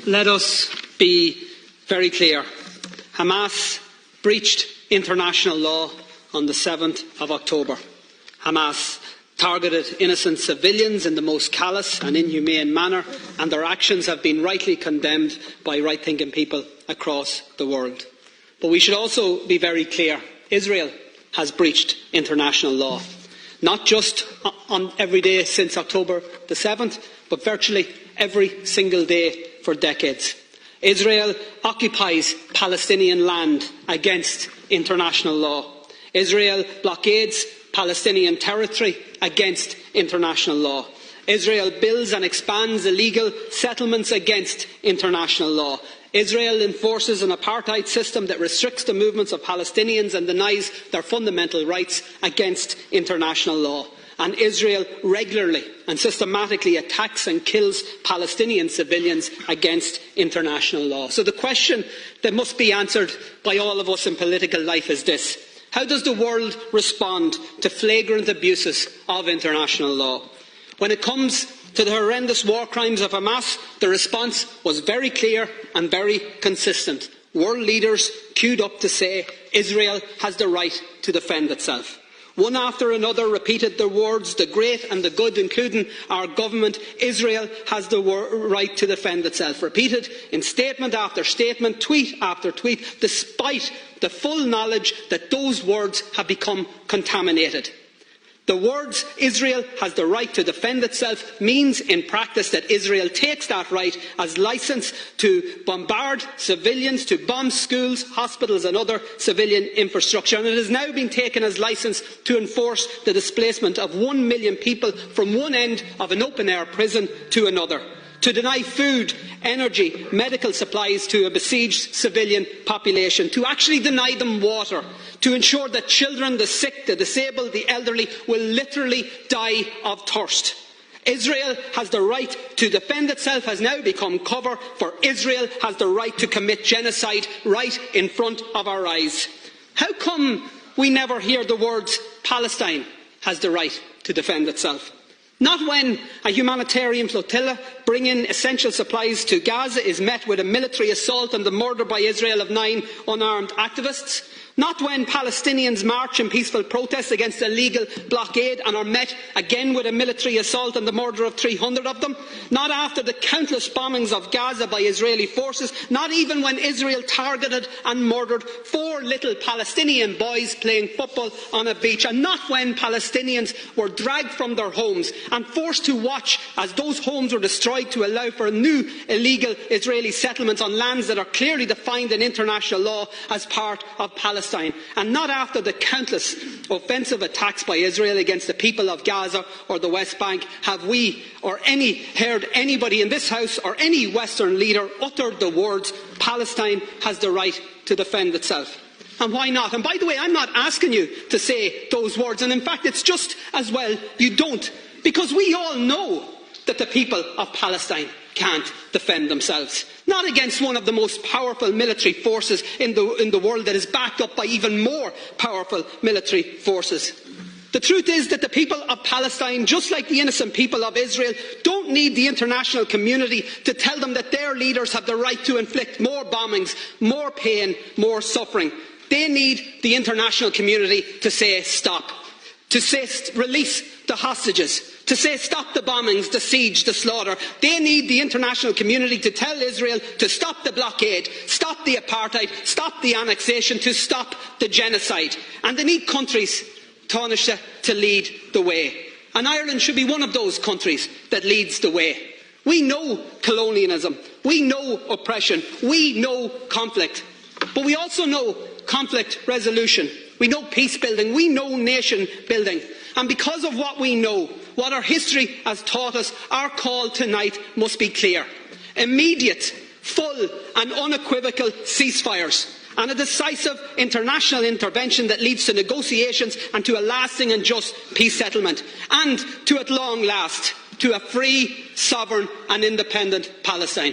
Let us be very clear. Hamas breached international law on the 7th of October. Hamas targeted innocent civilians in the most callous and inhumane manner, and their actions have been rightly condemned by right-thinking people across the world. But we should also be very clear. Israel has breached international law, not just on every day since October the 7th, but virtually every single day for decades. Israel occupies Palestinian land against international law. Israel blockades Palestinian territory against international law. Israel builds and expands illegal settlements against international law. Israel enforces an apartheid system that restricts the movements of Palestinians and denies their fundamental rights against international law. And Israel regularly and systematically attacks and kills Palestinian civilians against international law. So the question that must be answered by all of us in political life is this: how does the world respond to flagrant abuses of international law? When it comes to the horrendous war crimes of Hamas, the response was very clear and very consistent. World leaders queued up to say Israel has the right to defend itself. One after another repeated the words, the great and the good, including our government: Israel has the right to defend itself. Repeated in statement after statement, tweet after tweet, despite the full knowledge that those words have become contaminated. The words "Israel has the right to defend itself" means in practice that Israel takes that right as licence to bombard civilians, to bomb schools, hospitals and other civilian infrastructure. And it has now been taken as licence to enforce the displacement of 1 million people from one end of an open-air prison to another, to deny food, energy, medical supplies to a besieged civilian population, to actually deny them water, to ensure that children, the sick, the disabled, the elderly will literally die of thirst. Israel has the right to defend itself has now become cover for Israel has the right to commit genocide right in front of our eyes. How come we never hear the words "Palestine has the right to defend itself"? Not when a humanitarian flotilla bringing essential supplies to Gaza is met with a military assault and the murder by Israel of 9 unarmed activists. Not when Palestinians march in peaceful protest against a legal blockade and are met again with a military assault and the murder of 300 of them. Not after the countless bombings of Gaza by Israeli forces. Not even when Israel targeted and murdered 4 little Palestinian boys playing football on a beach. And not when Palestinians were dragged from their homes and forced to watch as those homes were destroyed to allow for new illegal Israeli settlements on lands that are clearly defined in international law as part of Palestine. And not after the countless offensive attacks by Israel against the people of Gaza or the West Bank have we or heard anybody in this House or any Western leader utter the words "Palestine has the right to defend itself." And why not? And by the way, I'm not asking you to say those words, and in fact it's just as well you don't, because we all know that the people of Palestine can't defend themselves. Not against one of the most powerful military forces in the world that is backed up by even more powerful military forces. The truth is that the people of Palestine, just like the innocent people of Israel, don't need the international community to tell them that their leaders have the right to inflict more bombings, more pain, more suffering. They need the international community to say stop, to say release the hostages, to say stop the bombings, the siege, the slaughter. They need the international community to tell Israel to stop the blockade, stop the apartheid, stop the annexation, to stop the genocide. And they need countries, Taoiseach, to lead the way. And Ireland should be one of those countries that leads the way. We know colonialism, we know oppression, we know conflict, but we also know conflict resolution. We know peace building, we know nation building. And because of what we know, what our history has taught us, our call tonight must be clear. Immediate, full and unequivocal ceasefires and a decisive international intervention that leads to negotiations and to a lasting and just peace settlement. And to, at long last, to a free, sovereign and independent Palestine.